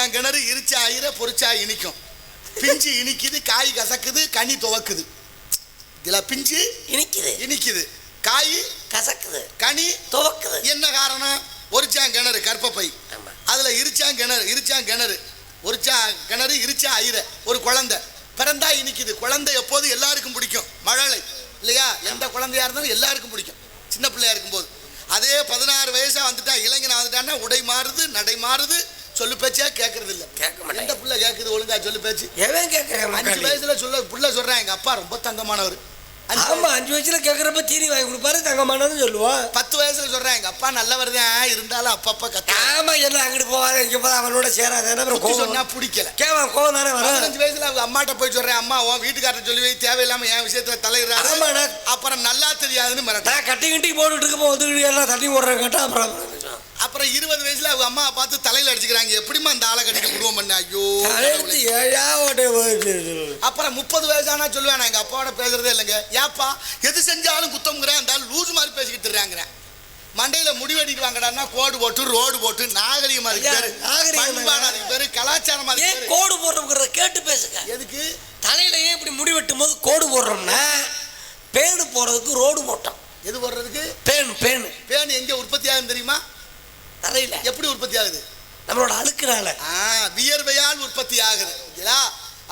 ஒரிச்சான் கிணறு இருச்சா ஆயிர பொறிச்சா இனிக்கும். பிஞ்சு இனிக்குது, காய் கசக்குது, கனி துவக்குது. இதுல பிஞ்சு இனிக்குது, காய் கசக்குது, கனி துவக்குது. என்ன காரணம்? ஒரிச்சான் கிணறு கற்பப்பை, அதுல இருச்சான் கிணறு ஒரிச்சான் கிணறு இருச்சா ஆயிர ஒரு குழந்தை பிறந்தா இனிக்குது. குழந்தை எப்போது எல்லாருக்கும் பிடிக்கும், மழலை இல்லையா? எந்த குழந்தையா இருந்தாலும் எல்லாருக்கும் பிடிக்கும் சின்ன பிள்ளையா இருக்கும்போது. அதே 16 வயசா வந்துட்டா, இளைஞனா வந்துட்டான்னா உடை மாறுது, நடை மாறுது, சொல்லு பேச்சா கேட்கறது இல்ல. எந்த பிள்ளை கேட்குது ஒழுங்கா சொல்லு பேச்சு? 5 வயசுல புள்ள சொல்றேன் எங்க அப்பா ரொம்ப தங்கமானவர். 5 வயசுல கேட்கறப்ப தீனி வாங்கி கொடுப்பாரு, தங்கமானன்னு சொல்லுவான். 10 வயசுல சொல்றேன் எங்க அப்பா நல்லவர் தான், இருந்தாலும் அப்பப்பா கத்த. ஆமா, எல்லாம் அங்கிட்டு போவாங்க, இங்க போய் அவனோட சேராத சொன்னா பிடிக்கல, கேவன் கோவம் தானே வரும். 15 வயசுல அவங்க அம்மாட்ட போய் சொல்றேன், அம்மா உன் வீட்டுக்காரர் சொல்லி வை, தேவையில்லாம என் விஷயத்துல தலையிடுறாரு, அப்புறம் நல்லா தெரியாதுன்னு மிரட்டா. கட்டி போட்டுட்டு இருக்கப்போ வந்து எல்லாம் தண்ணி போடுறேன் கேட்டா. அப்புறம் 20 வயசுல அவங்க அம்மா பார்த்து தலையில அடிச்சுக்கிறாங்க, எப்படிமா அந்த ஆளை கட்டிட்டு குடும்பம் பண்ண? ஐயோ. அப்புறம் 30 வயசானா சொல்லுவேன், எங்க அப்பாவோட பேசுறதே இல்லைங்க. ஏப்பா எது செஞ்சாலும் குத்தம்ங்கிறேன், அந்த ஆள் லூஸ் மாதிரி பேசிக்கிட்டு இருக்காங்க. மண்டையில முடிவெடிட்டு வாங்கடான்னா கோடு போட்டு ரோடு போட்டு நாகரிகமா இருக்கு பேரு, பண்பாடா இருக்கு பேரு, கலாச்சாரமா இருக்கு. கோடு போடுறோம்ங்கிறத கேட்டு பேசுங்க. எதுக்கு தலையில ஏன் இப்படி முடிவெட்டும் போது கோடு போடுறோம்னா, பேனு போடுறதுக்கு ரோடு போட்டோம். எது போடுறதுக்கு? பேனு எங்க உற்பத்தி ஆகுது தெரியுமா? தலையில. எப்படி உற்பத்தி ஆகுது? நம்மளோட அழுக்குனால. வியர்வையால் உற்பத்தி ஆகுது.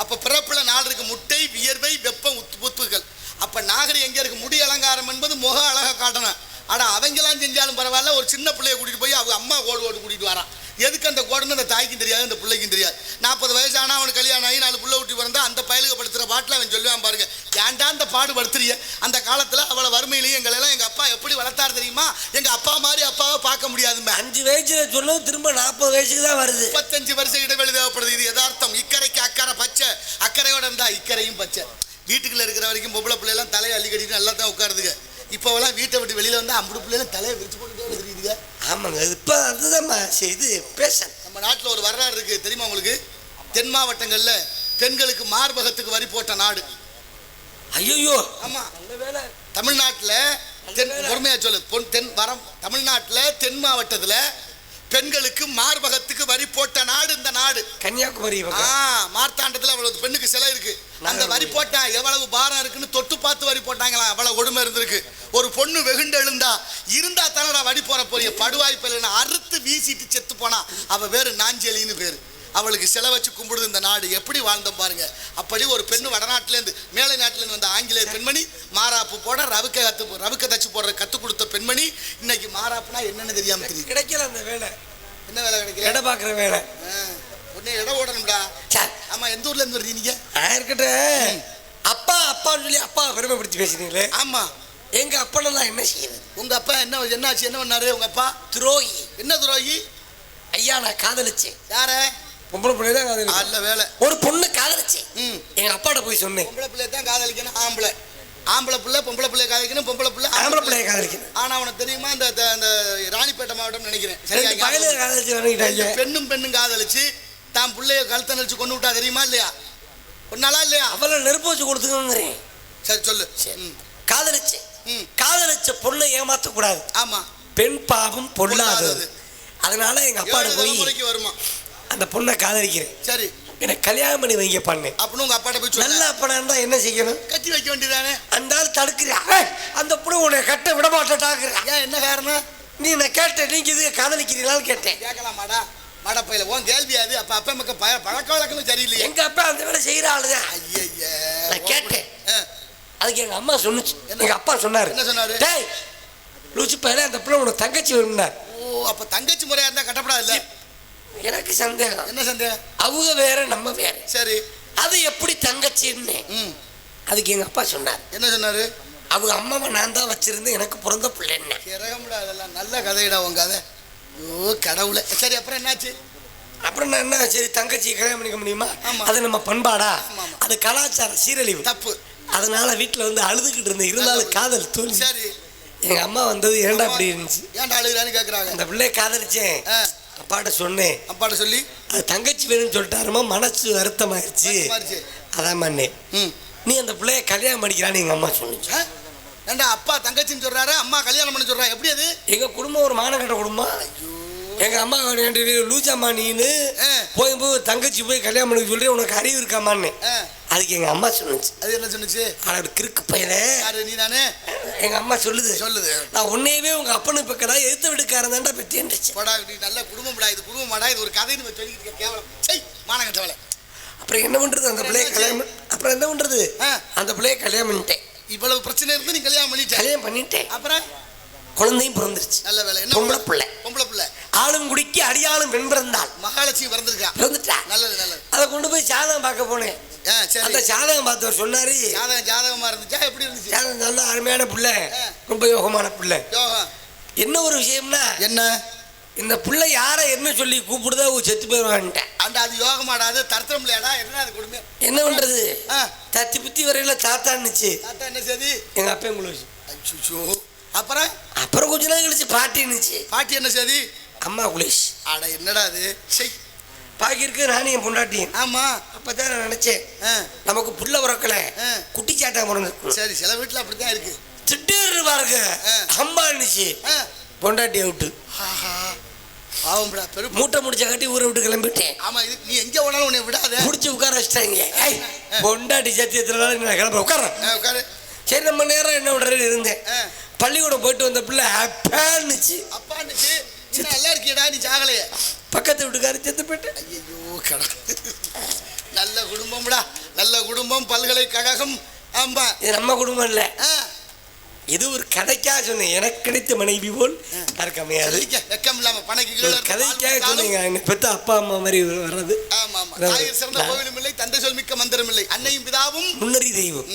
அப்ப பிறப்புல 4 இருக்கு, முட்டை, வியர்வை, வெப்பம், உப்புகள். அப்ப நாகரிகம் எங்க இருக்கு? முடி அலங்காரம் என்பது முக அழகா காட்டணும். ஆனா அவங்கெல்லாம் செஞ்சாலும் பரவாயில்ல, ஒரு சின்ன பிள்ளைய கூட்டிட்டு போய் அவங்க அம்மா கோடு கூட்டிட்டு வரான். எதுக்கு அந்த கோடுன்னு அந்த தாய்க்கும் தெரியாது, அந்த பிள்ளைக்கும் தெரியாது. 40 வயசு ஆனா அவனுக்கு கல்யாணம் ஆகி 4 பிள்ளை ஊட்டி பிறந்தா அந்த பயலுக்கு படுத்துற பாட்டில் அவன் சொல்லுவான், பாருங்க ஏன்டா அந்த பாடு படுத்துறிய? அந்த காலத்துல அவளை வறுமையிலேயே எங்களெல்லாம் எங்க அப்பா எப்படி வளர்த்தாரு தெரியுமா? எங்க அப்பா மாதிரி அப்பாவை பார்க்க முடியாது. 5 வயசுல சொல்லும் திரும்ப 40 வயசுக்கு தான் வருது. 35 வருஷம் இடைவெளி தேவைப்படுது. இது யதார்த்தம். இக்கரைக்கு அக்கறை பச்சை, அக்கறையோட இருந்தா இக்கரையும் பச்சை. வீட்டுக்குள்ள இருக்கிற வரைக்கும் பொம்பளை பிள்ளைலாம் தலையை அள்ளி கட்டிட்டு நல்லா தான் உட்காருதுங்க. இப்போவெல்லாம் வீட்டை விட்டு வெளியில வந்து 50 பிள்ளைலாம் தலையை விரிச்சு போட்டு தெரியுதுங்க. ஆமாங்க, இப்போ அதுதான் இது பேஷன். நம்ம நாட்டில் ஒரு வரலாறு இருக்கு தெரியுமா உங்களுக்கு? தென் மாவட்டங்கள்ல பெண்களுக்கு மார்பகத்துக்கு வரி போட்ட நாடு. ஐயோ. ஆமா, தமிழ்நாட்டில் பொறுமையா சொல்லு, தமிழ்நாட்டில் தென் மாவட்டத்துல பெண்களுக்கு மார்பகத்துக்கு வரி போட்ட நாடு இந்த நாடு கன்னியாகுமரி. மார்த்தாண்டத்துல அவ்வளவு பெண்ணுக்கு சிலை இருக்கு. அந்த வரி போட்டா எவ்வளவு பாரம் இருக்குன்னு தொட்டு பார்த்து வரி போட்டாங்களா, அவ்வளவு கொடுமை இருந்திருக்கு. ஒரு பொண்ணு வெகுண்டு இருந்தா தானடா வரி போற போறிய படுவாய்ப்பு இல்லைன்னா அறுத்து வீசிட்டு செத்து போனா அவ வேறு நாஞ்சலின்னு பேரு. அவளுக்கு சிலை வச்சு கும்பிடுது இந்த நாடு. எப்படி வாழ்ந்தோம் பாருங்க. அப்படி ஒரு பெண்ணு வடநாட்டிலேருந்து மேலை நாட்டிலேருந்து வந்த ஆங்கிலேய பெண்மணி மாராப்பு போட ரவுக்க தச்சு போடுற கற்றுக் கொடுத்த பெண்மணி இன்னைக்கு மாராப்புனா என்னன்னு தெரியாம தெரியும். கிடைக்கல அந்த வேலை. என்ன வேலை கிடைக்கல? இடம் பார்க்குற வேலை. உடனே இடம் ஓடணும்டா. ஆமா, எந்த ஊர்ல இருந்து வருது நீங்க? இருக்கட்டும். அப்பான்னு சொல்லி அப்பா பெருமைப்படுத்தி பேசுறீங்களே. ஆமா, எங்க அப்பனெல்லாம் என்ன செய்யுது? உங்க அப்பா என்னாச்சு? என்ன பண்ணாரு உங்க அப்பா? துரோகி. என்ன துரோகி? ஐயா, நான் காதலிச்சேன். யார? பொம்பளை பிள்ளை தான் காதலிச்சேன். நல்ல வேலை. ஒரு பொண்ணு காதலிச்சேன். எங்க அப்பாட்ட போய் சொன்னேன், பொம்பளை பிள்ளை தான் காதலிக்கணும். ஆம்பளை பிள்ளை பொம்பளை பிள்ளை காதலிக்கணும், பொம்பளை பிள்ளை ஆம்பளை பிள்ளைய காதலிக்கணும். ஆனா அவனுக்கு தெரியுமா, இந்த ராணிப்பேட்டை மாவட்டம் நினைக்கிறேன், பெண்ணும் காதலிச்சு தான் பிள்ளைய கழுத்தை நடிச்சு கொண்டு விட்டா தெரியுமா இல்லையா? ஒன்னாலா இல்லையா? அவளை நெருப்பு வச்சு கொடுத்துக்கணும். சரி சொல்லு. காதலிச்ச பொண்ணை ஏமாத்த கூடாது. ஆமா, பெண் பாவம் பொல்லாதது. அதனால எங்க அப்பாட்ட போய் வருமா அந்த பொண்ணை காதலிக்கிறேன், சரி எனக்கு கல்யாணம் பண்ணி வைங்க பண்ணு அப்படின்னு உங்க அப்பாட்ட போய் நல்ல அப்பனா இருந்தா என்ன செய்யணும்? கட்டி வைக்க வேண்டியதானே. அந்த ஆள் தடுக்கிறா, அந்த பொண்ணு உன்னை கட்ட விட மாட்டேன். ஏன், என்ன காரணம்? நீ நான் கேட்டேன், நீங்க இது காதலிக்கிறீங்களான்னு கேட்டேன். கேட்கலாமாடா மாடப்பையில உன் கேள்வியாது. அப்ப அப்பா மக்க பழக்க வழக்கமும் சரியில்லை. எங்க அப்பா அந்த வேலை செய்யற ஆளுதான். ஐயா, நான் கேட்டேன். அதுக்கு எங்க அம்மா சொன்னுச்சு, எங்க அப்பா சொன்னாரு. என்ன சொன்னாரு? டேய் லூச்சு பையல, அந்த பிள்ளை உனக்கு தங்கச்சி வேணும்னார். ஓ, அப்ப தங்கச்சி முறையா இருந்தா கட்டப்படாது இல்ல? எனக்கு சந்தேகம். என்ன சந்தேகம்? அவங்க வேற நம்ம வேற. சரி, அது எப்படி தங்கச்சின்னு? அதுக்கு எங்க அப்பா சொன்னார். என்ன சொன்னாரு? அவங்க அம்மாவை நான் தான் வச்சிருந்தேன், எனக்கு பிறந்த பிள்ளை. என்ன கிரகம்டா, அதெல்லாம் நல்ல கதையிடா உங்க கதை. ஓ கடவுளே. சரி, அப்புறம் என்னாச்சு? அப்புறம் நான் என்ன, சரி தங்கச்சி கல்யாணம் பண்ணிக்க முடியுமா? அது நம்ம பண்பாடா? அது கலாச்சார சீரழிவு, தப்பு. அதனால வீட்டுல வந்து அழுதுகிட்டு இருந்தேன். இருந்தாலும் காதல் தோல்வி. சரி, எங்க அம்மா வந்தது ஏன்டா அப்படி இருந்துச்சு, ஏன்டா அழுகுறான்னு கேக்குறாங்க. அந்த பிள்ளைய காதலிச்சேன், அப்பாட்ட சொன்னேன். அப்பாட்ட சொல்லி அது தங்கச்சி வேணும்னு சொல்லிட்டாருமா, மனசு வருத்தமாயிருச்சு. அதான் பண்ணேன். நீ அந்த பிள்ளைய கல்யாணம் பண்ணிக்கிறான்னு எங்க அம்மா சொன்னிச்சு. ஏண்டா அப்பா தங்கச்சின்னு சொல்றாரு, அம்மா கல்யாணம் பண்ண சொல்றா, எப்படி அது? எங்க குடும்பம் ஒரு மானகட்ட குடும்பம். ஐயோ எங்க அம்மா லூச்சாமா நீன்னு போய் தங்கச்சி போய் கல்யாணம் பண்ணி சொல்லி உனக்கு அறிவு இருக்காமான்னு. அதுக்கு எங்க அம்மா சொன்னுச்சு. அது என்ன சொன்னுச்சு? கிறுக்கு பையனே நீ தானே. எங்க அம்மா சொல்லுது நான் உன்னையவே உங்க அப்பனு பக்கடா எடுத்து விடுக்காரன் தான்டா பெற்றிருந்துச்சு. நீ நல்ல குடும்பம்டா, இது குடும்பமாடா, இது ஒரு கதைன்னு சொல்லிட்டு கேவலம் மானங்கட்டவளை. அப்புறம் என்ன பண்றது? அந்த பிள்ளைய கல்யாணம் அப்புறம் என்ன பண்றது? அந்த பிள்ளைய கல்யாணம் பண்ணிட்டேன். இவ்வளவு பிரச்சனை இருந்து நீ கல்யாணம் பண்ணிட்டேன். அப்புறம் குழந்தையும் பிறந்துருச்சு. நல்ல வேலை. என்ன பொம்பளை பிள்ளை? ஆளும் குடிக்கு அடியாளும் பெண் பிறந்தாள். மகாலட்சுமி பிறந்துட்டா. நல்லது. அதை கொண்டு போய் ஜாதகம் பார்க்க போனேன். அந்த ஜாதகம் பார்த்தவர் சொன்னாரு ஜாதகமா இருந்துச்சா? எப்படி இருந்துச்சு? ஜாதகம் நல்ல அருமையான பிள்ளை, ரொம்ப யோகமான பிள்ளை. என்ன ஒரு விஷயம்னா என்ன, இந்த பிள்ளை யாரை என்ன சொல்லி கூப்பிடுதோ செத்து போயிடுவான்ட்டேன். அது யோகமாடாது தர்த்தம் இல்லையாடா? என்ன அது கொடுமை? என்ன பண்றது? தத்தி புத்தி வரையில தாத்தான்னுச்சு. தாத்தா என்ன சரி? எங்க அப்பா குளிச்சு. அப்புறம் கொஞ்ச நாள் கழிச்சு பாட்டி இருந்துச்சு. பாட்டி என்ன சரி? அம்மா குளிச்சு. அட என்னடா அது? பாக்கி இருக்கு நானும் என் பொண்டாட்டியும். ஆமா. அப்பதான் நான் நினைச்சேன் நமக்கு புள்ள உறக்கல குட்டி சாட்டா பிறந்து. சரி, சில வீட்டுல அப்படித்தான் இருக்கு. திட்டு பாருங்க அம்மா இருந்துச்சு பொண்டாட்டியை விட்டு. மூட்டை முடிச்ச காட்டி ஊரை விட்டு கிளம்பிட்டேன். ஆமா, இது நீ எங்க போனாலும் உன்னை விடாத. முடிச்சு உட்கார வச்சிட்டாங்க. பொண்டாட்டி சத்தியத்துல கிளம்ப உட்கார. சரி, நம்ம நேரம் என்ன விடுறது இருந்தேன். பள்ளிக்கூடம் போயிட்டு வந்த பிள்ளை அப்பான்னுச்சு. நல்லா இருக்கியடா, நீ சாகலையே. பக்கத்து வீட்டுக்காரு செத்து போயிட்டு. ஐயோ கடை. நல்ல குடும்பம்டா, நல்ல குடும்பம், பல்கலைக்கழகம். ஆமா, இது நம்ம குடும்பம் இல்ல. இது ஒரு கதைக்காக சொன்னேன். எனக்கு கிடைத்த மனைவி போல் மறக்கமையாது. வெக்கம் இல்லாம கதைக்காக சொன்னீங்க. எங்க பெத்த அப்பா அம்மா மாதிரி வர்றது. சிறந்த கோவிலும் இல்லை, தந்தை சொல் மிக்க மந்திரம் இல்லை, அன்னையும் பிதாவும் முன்னறி தெய்வம்.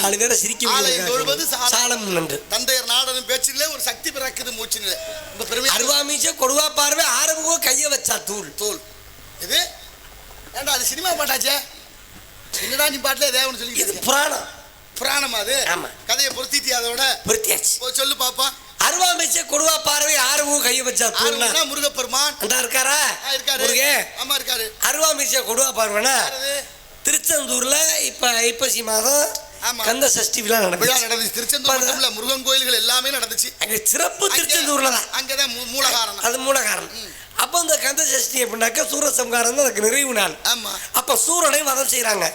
4 பேரை சிரிக்க சாலம் நன்று. தந்தையர் நாடனும் பேச்சிலே ஒரு சக்தி பிறக்குது மூச்சிலே. அருவாமீச்ச கொடுவா பார்வை ஆரம்போ கைய வச்சா தூள். இது ஏண்டா அது சினிமா பாட்டாச்சே? என்னடா நீ பாட்டுல தேவன் சொல்லி? இது புராணமா அது? ஆமா. கதையை பொருத்திட்டியா? அதோட பொருத்தியாச்சு. சொல்லு பாப்பா. அருவாமீச்ச கொடுவா பார்வை ஆரம்போ கைய வச்சா தூள்னா முருகப்பெருமான் அந்த இருக்காரா? இருக்காரு. ஆமா இருக்காரு. அருவாமீச்ச கொடுவா பார்வைனா திருச்செந்தூர்ல இப்ப ஐப்பசி மாதம் கந்த சஷ்டி விழா நடந்துச்சு. திருச்செந்தூர்ல முருகன் கோயில்கள் எல்லாமே நடந்துச்சு. அங்க சிறப்பு திருச்செந்தூர்ல தான். அங்கதான் மூலகாரணம். அது மூலகாரணம். அப்ப இந்த கந்த சஷ்டி எப்படின்னாக்க சூரசம்ஹாரம் தான் அதுக்கு நிறைவு நாள். அப்ப சூரனை வதம் செய்யறாங்க.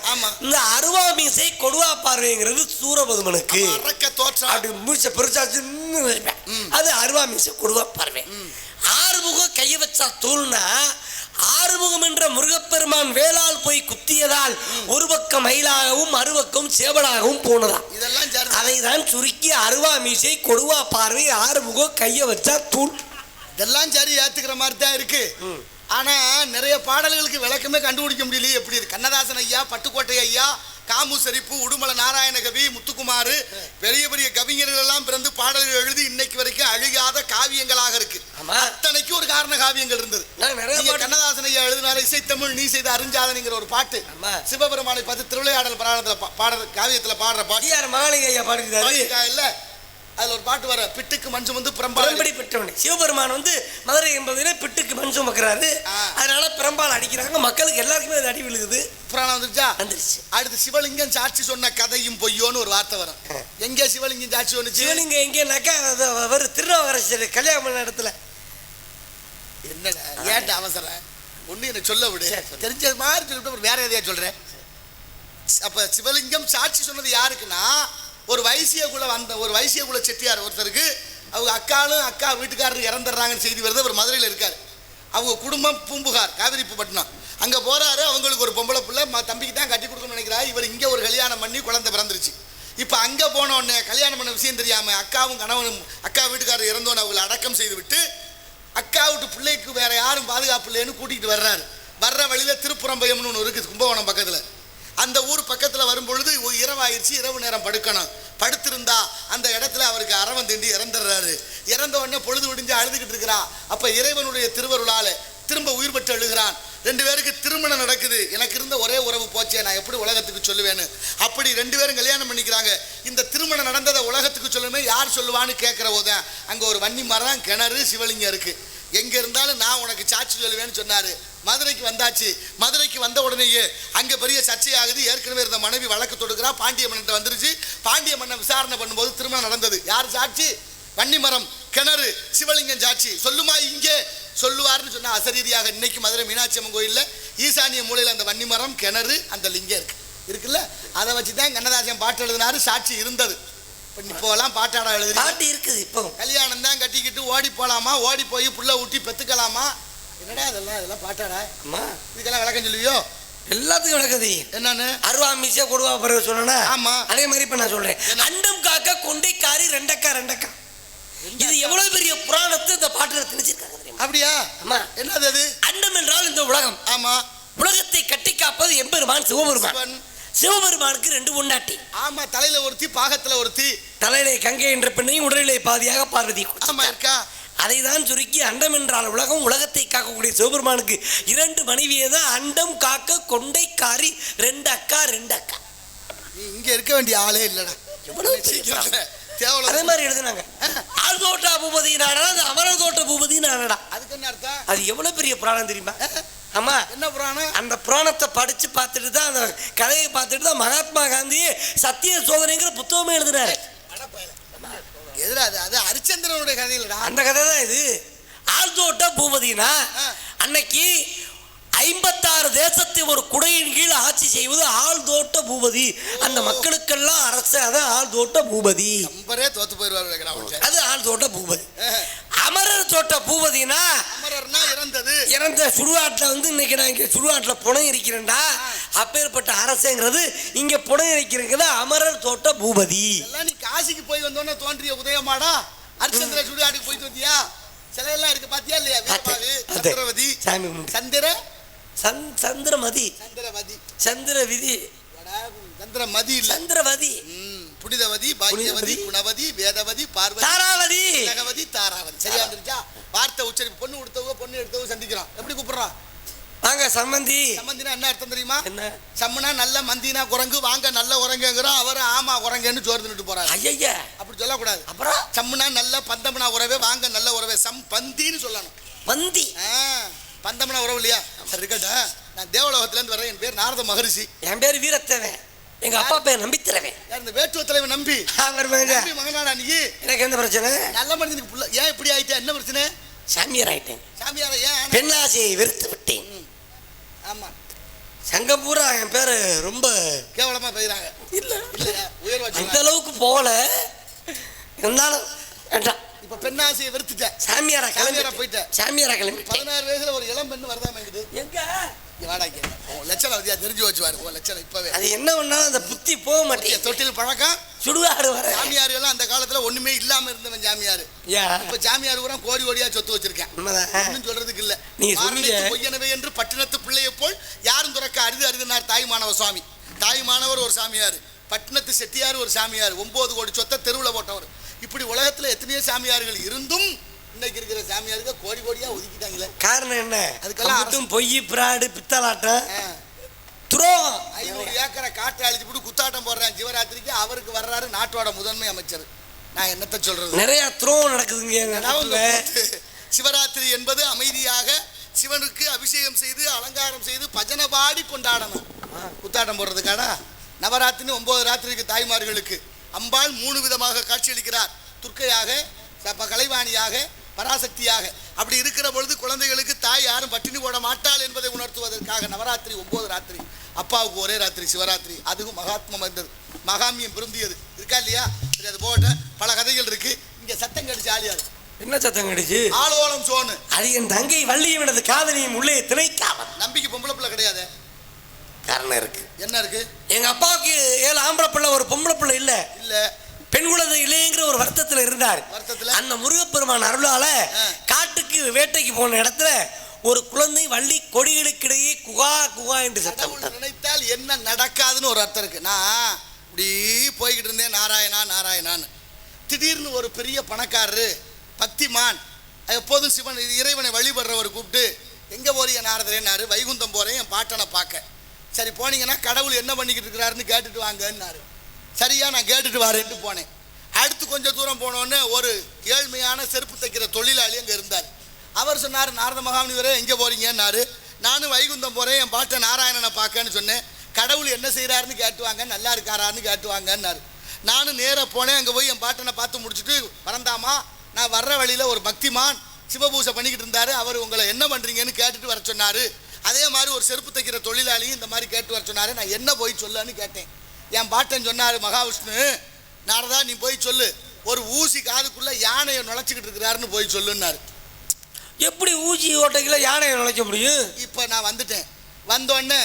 இந்த அருவாமீசை கொடுவா பார்வைங்கிறது சூரபதுமனுக்கு அப்படி மூச்ச பெருசாச்சு. அது அருவாமீசை கொடுவா பார்வை. ஆறுமுகம் கைய வச்சா தூள்னா ஆறுமுகம் என்ற முருகப்பெருமான் வேளால் போய் குத்தியதால் ஒரு பக்கம் மயிலாகவும் மறுபக்கம் சேவலாகவும் போனதா. அதை தான் சுருக்கி அருவாமீசை கொடுவா பார்வை ஆறுமுகம் கைய வச்சா தூள். இதெல்லாம் சரி, ஏத்துக்கிற மாதிரி தான் இருக்கு. ஆனா நிறைய பாடல்களுக்கு விளக்கமே கண்டுபிடிக்க முடியலையே. எப்படி இருக்கு? கண்ணதாசன் ஐயா, பட்டுக்கோட்டை ஐயா, காமு சரிப்பு, உடுமலை நாராயண கவி, முத்துக்குமார், பெரிய பெரிய கவிஞர்கள் எல்லாம் பிறந்து பாடல்கள் எழுதி இன்னைக்கு வரைக்கும் அழியாத காவியங்களாக இருக்கு. அத்தனைக்கு ஒரு காரண காவியங்கள் இருந்தது. கண்ணதாசன் ஐயா எழுதினார இசைத்தமிழ் நீ செய்த அருஞ்சாதனைங்கிற ஒரு பாட்டு சிவபெருமானை பார்த்து திருவிளையாடல் புராணத்துல பாடுற காவியத்துல பாடுற பாட்டு மாளிகை ஐயா பாடுறாரு இல்ல. அதுல ஒரு பாட்டு வர, பிட்டுக்கு மண் சுமந்து பிரம்பாடி பெற்றவனே. சிவபெருமான் மதுரை என்பதிலே பிட்டுக்கு மண் சுமக்கிறாரு. அதனால பிரம்பால் அடிக்கிறாங்க. மக்களுக்கு எல்லாருக்குமே அது அடி விழுகுது. புராணம் வந்துருச்சா? வந்துருச்சு. அடுத்து சிவலிங்கம் சாட்சி சொன்ன கதையும் பொய்யோன்னு ஒரு வார்த்தை வரும். எங்க சிவலிங்கம் சாட்சி சொன்னுச்சு? சிவலிங்கம் எங்கன்னாக்கா அவர் திருநாவுக்கரசர் கல்யாணம் பண்ண இடத்துல. என்னடா ஏன்டா அவசரம்? ஒண்ணு எனக்கு சொல்ல விடு. தெரிஞ்சது மாதிரி சொல்லிட்டு வேற எதையா சொல்றேன். அப்ப சிவலிங்கம் சாட்சி சொன்னது யாருக்குன்னா, ஒரு வைசிய குல செட்டியார் ஒருத்தருக்கு அவங்க அக்கா வீட்டுக்காரர் இறந்துடுறாங்கன்னு செய்தி வருது. அவர் மதுரையில் இருக்காரு. அவங்க குடும்பம் பூம்புகார், காவிரிப்பட்டினம். அங்கே போறாரு. அவங்களுக்கு ஒரு பொம்பளை பிள்ளை தம்பிக்கு தான் கட்டி கொடுக்கணும்னு நினைக்கிறாரு. இவர் இங்கே ஒரு கல்யாணம் பண்ணி குழந்தை பிறந்துருச்சு. இப்போ அங்கே போன உடனே கல்யாணம் பண்ண விஷயம் தெரியாம அக்காவும் கணவனும் அக்கா வீட்டுக்காரர் இறந்தோன்னு அவங்களை அடக்கம் செய்து விட்டு அக்கா விட்டு பிள்ளைக்கு வேற யாரும் பாதுகாப்பு இல்லைன்னு கூட்டிகிட்டு வர்றாரு. வர்ற வழியில் திருப்புறம்பயம்னு ஒன்று இருக்குது கும்பகோணம் பக்கத்தில். அந்த ஊர் பக்கத்தில் வரும்பொழுது இரவாயிருச்சு. இரவு நேரம் படுக்கணும். படுத்திருந்தா அந்த இடத்துல அவருக்கு அரவம் திண்டி இறந்துடுறாரு. இறந்த உடனே பொழுது விடிஞ்சு அழுதுகிட்டு இருக்கிறா. அப்ப இறைவனுடைய திருவருளால திரும்ப உயிர் பெற்று அழுகிறான். 2 பேருக்கு திருமணம் நடக்குது. எனக்கு இருந்த ஒரே உறவு போச்சே, நான் எப்படி உலகத்துக்கு சொல்லுவேன்னு. அப்படி 2 பேரும் கல்யாணம் பண்ணிக்கிறாங்க. இந்த திருமணம் நடந்ததை உலகத்துக்கு சொல்லுமே யார் சொல்லுவான்னு கேட்கிற போதான் அங்க ஒரு வன்னி மரம், கிணறு, சிவலிங்கம் இருக்கு. எங்க இருந்தாலும் நான் உனக்கு சாட்சி சொல்லுவேன்னு சொன்னாரு. மதுரைக்கு வந்தாச்சு. மதுரைக்கு வந்த உடனேயே அங்க பெரிய சர்ச்சையாகுது. ஏற்கனவே இருந்த மனைவி வழக்கு தொடுக்கிறா. பாண்டிய மன்னன் வந்துருச்சு. பாண்டிய மன்னன் விசாரணை பண்ணும்போது திருமணம் நடந்தது. யார் சாட்சி? வன்னிமரம், கிணறு, சிவலிங்கம் சாட்சி. சொல்லுமா இங்கே சொல்லுவார்னு சொன்னா அசரீதியாக இன்னைக்கு மதுரை மீனாட்சி அம்மன் கோயில்ல ஈசானிய மூலையில் அந்த வன்னிமரம் கிணறு அந்த லிங்கம் இருக்குல்ல, அதை வச்சுதான் கண்ணதாசன் பாட்டு எழுதினாரு. சாட்சி இருந்தது. இப்போலாம் பாட்டாடா எழுதி பாட்டு இருக்குது. இப்போ கல்யாணம் தான் கட்டிக்கிட்டு ஓடி போலாமா, ஓடி போய் புள்ள ஊட்டி பெத்துக்கலாமா, என்னடா இதெல்லாம் பாட்டாடா. இதுக்கெல்லாம் விளக்கம் சொல்லுவியோ? எல்லாத்துக்கும் விளக்குது. என்னன்னு அருவா மீசை கொடுவா பிறகு சொன்னா. ஆமா, அதே மாதிரி இப்ப நான் சொல்றேன். அண்டம் காக்க கொண்டைக்காரி ரெண்டக்கா. இது எவ்வளவு பெரிய புராணத்தை இந்த பாட்டுல திணிச்சிருக்காங்க. அப்படியா? ஆமா. என்னது அது? அண்டம் என்றால் இந்த உலகம். ஆமா. உலகத்தை கட்டி காப்பது எம்பெருமான் சிவபெருமான். சிவபெருமானுக்கு 2 பொண்டாட்டி. ஆமா, தலையில ஒருத்தி பாகத்துல ஒருத்தி. தலையிலே கங்கை என்ற பெண்ணையும் உடலிலே பாதியாக பார்வதி. ஆமா இருக்கா. அதை தான் சுருக்கி அண்டம் என்றால் உலகம், உலகத்தை காக்கக்கூடிய சிவபெருமானுக்கு 2 மனைவியே தான் அண்டம் காக்க கொண்டைக்காரி 2 அக்கா. நீ இங்க இருக்க வேண்டிய ஆளே இல்லடா. அதே மாதிரி எழுதுனாங்க. ஆள் தோட்ட பூபதி நாடா, அமர தோட்ட பூபதி நாடா. அதுக்கு என்ன அர்த்தம்? அது எவ்வளவு பெரிய புராணம் தெரியுமா? ஆமா. என்ன புராணம்? அந்த புராணத்தை படிச்சு பார்த்துட்டு தான், அந்த கதையை பார்த்துட்டு தான் மகாத்மா காந்தி சத்திய சோதனைங்கிற புத்தகமே எழுதுறாரு. அது ஹரிச்சந்திரனுடைய கதையிலடா. அந்த கதை தான் இது. ஆள் தோட்ட பூபதினா அன்னைக்கு 56 தேசத்தை ஒரு குடையின் கீழ் ஆட்சி செய்வது ஆள் தோட்ட பூபதி. அந்த மக்களுக்கெல்லாம் அரசு, அதான் ஆள் தோட்ட பூபதி. தோத்து போயிருவாரு. அது ஆள் தோட்ட பூபதி. அமரர் தோட்ட பூபதினா அமரர்னா இறந்த சுடுகாட்டில் வந்து இன்னைக்கு நான் இங்க சுடுகாட்டில் புனை இருக்கிறேன்டா, அப்பேற்பட்ட அரசுங்கிறது இங்க புனை இருக்கிறது அமரர் தோட்ட பூபதி. நீ காசிக்கு போய் வந்தோன்னு தோன்றிய உதயமாடா. ஹரிச்சந்திர சுடுகாட்டுக்கு போயிட்டு வந்தியா? சில எல்லாம் இருக்கு பாத்தியா இல்லையா? சந்திரவதி, சந்திரமதி, சந்திரவிதி, சந்திரமதி இல்ல சந்திரவதி, புனிதவதி, பாக்கியவதி, குணவதி, வேதவதி, பார்வதி, தாராவதி, ஜெகவதி, தாராவதி. சரியா இருந்துச்சா? வார்த்தை உச்சரிப்பு. பொண்ணு கொடுத்தவங்க பொண்ணு எடுத்தவங்க சந்திக்கிறோம். எப்படி கூப்பிடுறான்? வாங்க சம்மந்தி. சம்மந்தினா என்ன அர்த்தம் தெரியுமா? என்ன? சம்முனா நல்ல மந்தினா குரங்கு, வாங்க நல்ல குரங்குங்கிறோம். அவர் ஆமா குரங்குன்னு சோறு தின்னுட்டு போறாரு. ஐயா அப்படி சொல்லக்கூடாது. அப்புறம் சம்முனா நல்ல, பந்தம்னா உறவே, வாங்க நல்ல உறவே, சம் பந்தின்னு சொல்லணும். பந்தி. பந்தம்னா உறவு இல்லையா? சரி இருக்கட்டா. நான் தேவலோகத்துல இருந்து வரேன். என் பேர் நாரத மகரிஷி. என் பேர் வீரத்தேவன். எங்க அப்பா பேர் நம்பித்தரவன். இந்த வேட்டுவ தலைவன் நம்பி மகனாடா. நீ எனக்கு எந்த பிரச்சனை? நல்ல மனிதனுக்கு புள்ள. ஏன் இப்படி ஆயிட்டேன்? என்ன பிரச்சனை? சாமியார் ஆயிட்டேன். சாமியார ஏன்? பெண்ணாசையை வெறுத்து விட்டேன். ஆமா, சங்கம் பூரா என் பேரு ரொம்ப கேவலமா பெய்யறாங்க. இல்ல உயர்வா அந்த அளவுக்கு போல இருந்தாலும் வேண்டாம். இப்ப பெண்ணாசையை வெறுத்துட்டேன். சாமியாரா போயிட்டேன். சாமியாரா கிளம்பி 16 வயசுல ஒரு இளம் பெண்ணு வரதாம இருக்குது. எங்க வாடாக்கே லட்சணம் வதியா தெரிஞ்சு வச்சுவாரு. லட்சணம் இப்பவே அது என்ன பண்ணாலும் அந்த புத்தி போக மாட்டேன். தொட்டில் பழக்கம் சுடுகாடு வர. சாமியார் எல்லாம் அந்த காலத்துல ஒண்ணுமே இல்லாம இருந்தவன் சாமியார். இப்ப சாமியார் கூட கோடி கோடியா சொத்து வச்சிருக்கேன். ஒன்னும் சொல்றதுக்கு இல்ல. பொய்யனவே என்று பட்டினத்து பிள்ளையை போல் யாரும் துறக்க அரிதுனார் தாய்மானவ சுவாமி. தாய்மானவர் ஒரு சாமியார், பட்டினத்து செட்டியார் ஒரு சாமியார், 9 கோடி சொத்தை தெருவில் போட்டவர். இப்படி உலகத்துல எத்தனையோ சாமியார்கள் இருந்தும் இன்னைக்கு இருக்கிற சாமியாருக்கு கோடி கோடியா ஒதுக்கிட்டாங்களே. காரணம் என்ன? அதுக்கெல்லாம் பொய், பிராடு, பித்தலாட்டம், துரோகம். 500 ஏக்கரை காட்டை அழிச்சு போட்டு குத்தாட்டம் போடுறான் சிவராத்திரிக்கு. அவருக்கு வர்றாரு நாட்டோட முதன்மை அமைச்சர். நான் என்னத்த சொல்றது? நிறைய துரோகம் நடக்குதுங்க. சிவராத்திரி என்பது அமைதியாக சிவனுக்கு அபிஷேகம் செய்து அலங்காரம் செய்து பஜனை பாடி கொண்டாடணும். குத்தாட்டம் போடுறதுக்காடா? நவராத்திரி 9 ராத்திரிக்கு தாய்மார்களுக்கு அம்பாள் 3 விதமாக காட்சியளிக்கிறார். துர்க்கையாக, கலைவாணியாக, பராசக்தியாக. அப்படி இருக்கிற பொழுது குழந்தைகளுக்கு தாய் யாரும் பட்டினி போட மாட்டாள் என்பதை உணர்த்துவதற்காக நவராத்திரி 9 ராத்திரி. அப்பாவுக்கு ஒரே ராத்திரி சிவராத்திரி. அதுவும் மகாத்மம் வந்தது, மகாமியம் பொருந்தியது. இருக்கா இல்லையா? அது போட்ட பல கதைகள் இருக்கு. இங்க சத்தம் கடிச்சு ஆளியாரு. என்ன சத்தம் கடிச்சு? ஆளோளம் சோனு. அது என் தங்கை வள்ளியவனது காதலியும் உள்ளே திணைக்காவல். நம்பிக்கை பொம்பளை பிள்ளை கிடையாது. காரணம் இருக்கு. என்ன இருக்கு? எங்க அப்பாவுக்கு 7 ஆம்பளை பிள்ளை, ஒரு பொம்பளை பிள்ளை இல்ல. பெண் குழந்தை இல்லைங்கிற ஒரு வருத்தத்தில் இருந்தார். அந்த முருகப்பெருமான் அருளால காட்டுக்கு வேட்டைக்கு போன இடத்துல ஒரு குழந்தை வள்ளி கொடிகளுக்கிடையே குகா குகா என்று சத்தம். நினைத்தால் என்ன நடக்காதுன்னு ஒரு அர்த்தம் இருக்கு. நான் இப்படி போய்கிட்டு இருந்தேன், நாராயணா நாராயணான்னு. திடீர்னு ஒரு பெரிய பணக்காரரு, பக்திமான், எப்போதும் சிவன் இறைவனை வழிபடுறவர் கூப்பிட்டு, எங்கே போறீங்க நாரதரேன்னாரு. வைகுந்தம் போகிறேன் என் பாட்டனை பார்க்க. சரி போனீங்கன்னா கடவுள் என்ன பண்ணிக்கிட்டு இருக்கிறாருன்னு கேட்டுட்டு வாங்கன்னாரு. சரியா, நான் கேட்டுட்டு வரேன்ட்டு போனேன். அடுத்து கொஞ்சம் தூரம் போனோன்னு ஒரு ஏழ்மையான செருப்பு தைக்கிற தொழிலாளி அங்கே இருந்தார். அவர் சொன்னார், நாரத மகாமுனிவரே எங்கே போறீங்கன்னாரு. நானும் வைகுந்தம் போகிறேன் என் பாட்டை நாராயணனை பார்க்கன்னு சொன்னேன். கடவுள் என்ன செய்கிறாருன்னு கேட்டுவாங்க, நல்லா இருக்காரான்னு கேட்டுவாங்கன்னாரு. நானும் நேராக போனேன். அங்கே போய் என் பாட்டனை பார்த்து முடிச்சுட்டு, பரந்தாமா நான் வர்ற வழியில் ஒரு பக்திமான் சிவபூசை பண்ணிக்கிட்டு இருந்தாரு. அவர் உங்களை என்ன பண்றீங்கன்னு கேட்டுட்டு வர சொன்னாரு. அதே மாதிரி ஒரு செருப்பு தைக்கிற தொழிலாளியும் இந்த மாதிரி கேட்டு வர சொன்னாரு. நான் என்ன போய் சொல்லன்னு கேட்டேன். என் பாட்டன் சொன்னாரு, மகாவிஷ்ணு நாரதா நீ போய் சொல்லு, ஒரு ஊசி காதுக்குள்ள யானையை நுழைச்சிக்கிட்டு இருக்கிறாருன்னு போய் சொல்லுன்னாரு. எப்படி ஊசி ஓட்டைக்குள்ள யானையை நுழைக்க முடியும்? இப்போ நான் வந்துட்டேன். வந்தோடனே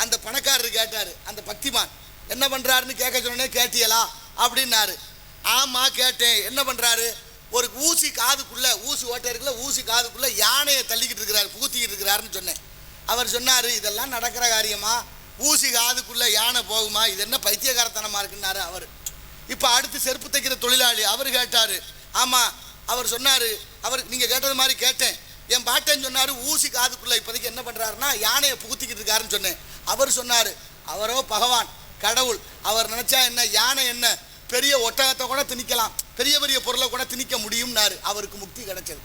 அந்த பணக்காரர் கேட்டாரு, அந்த பக்திமான் என்ன பண்றாருன்னு கேட்க சொன்னே, கேட்டியலா அப்படின்னாரு. ஆமா கேட்டேன். என்ன பண்றாரு? ஒரு ஊசி காதுக்குள்ள, ஊசி ஓட்டை இருக்குல்ல, ஊசி காதுக்குள்ள யானையை தள்ளிக்கிட்டு இருக்கிறாரு, புகுத்திக்கிட்டு இருக்கிறாருன்னு சொன்னேன். அவர் சொன்னாரு, இதெல்லாம் நடக்கிற காரியமா? ஊசி காதுக்குள்ள யானை போகுமா? இது என்ன பைத்தியகாரத்தனமா இருக்குன்னாரு அவர். இப்போ அடுத்து செருப்பு தைக்கிற தொழிலாளி அவர் கேட்டாரு. ஆமா அவர் சொன்னாரு, அவர் நீங்க கேட்டது மாதிரி கேட்டேன். என் பாட்டன் சொன்னாரு, ஊசி காதுக்குள்ள இப்போதைக்கு என்ன பண்றாருன்னா யானையை புகுத்திக்கிட்டு இருக்காருன்னு சொன்னேன். அவர் சொன்னாரு, அவரோ பகவான் கடவுள், அவர் நினைச்சா என்ன யானை என்ன பெரிய ஒட்டகத்தை கூட திணிக்கலாம், பெரிய பெரிய பொருளை கூட திணிக்க முடியும்னாரு. அவருக்கு முக்தி கிடைச்சது.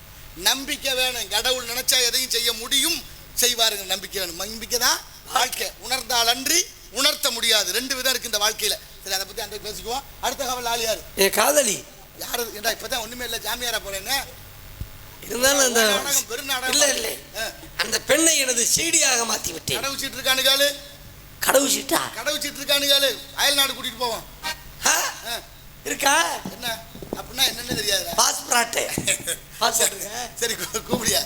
நம்பிக்கை வேணும். கடவுள் நினைச்சா எதையும் செய்ய முடியும், செய்வாருங்க. நம்பிக்கை வேணும். நம்பிக்கை தான் வாழ்க்கை. உணர்ந்தால் அன்றி உணர்த்த முடியாது. 2 விதம் இருக்கு இந்த வாழ்க்கையில. சரி, அதை பத்தி அந்த பேசிக்குவோம். அடுத்த கவல் ஆள் யாரு? என் காதலி. யாரு? ஏண்டா இப்பதான் ஒண்ணுமே இல்லை, ஜாமியாரா போறேன்னு இருந்தாலும் அந்த பெருநாடகம் இல்ல இல்ல அந்த பெண்ணை எனது சீடியாக மாத்தி விட்டேன். கடவு சீட்டு இருக்கானுகாலு, கடவு சீட்டா? கடவு சீட்டு இருக்கானுகாலு, அயல் நாடு கூட்டிட்டு போவோம். இருக்கா? என்ன அப்படின்னா என்னன்னு தெரியாது. பாஸ்போர்ட். சரி கூப்பிடியா?